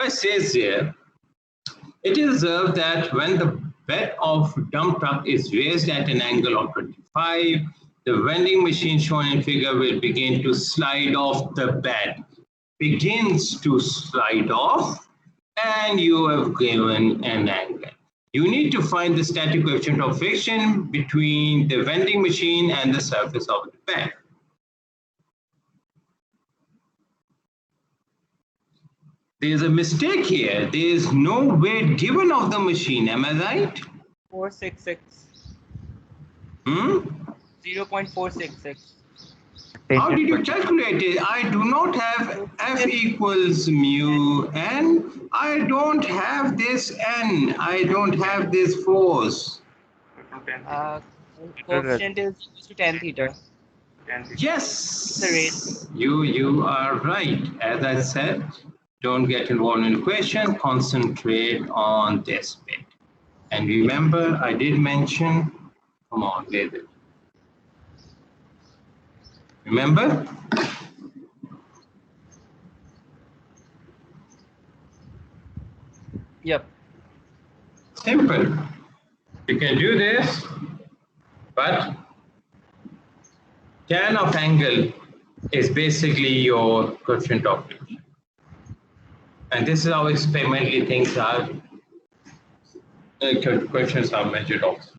It says here, it is observed that when the bed of dump truck is raised at an angle of 25, the vending machine shown in figure will begin to slide off the bed. Begins to slide off, and you have given an angle. You need to find the static coefficient of friction between the vending machine and the surface of the bed. There is a mistake here. There is no weight given of the machine. Am I right? 466. 0.466. How did you calculate it? I do not have F equals mu n. I don't have this n. I don't have this force. Coefficient is equal to tan theta. Yes, you are right. As I said, don't get involved in the question. Concentrate on this bit. And remember, I did mention, come on, get it. Remember? Yep. Simple. You can do this, but tan of angle is basically your coefficient of friction. And this is how experimentally things are, questions are measured also.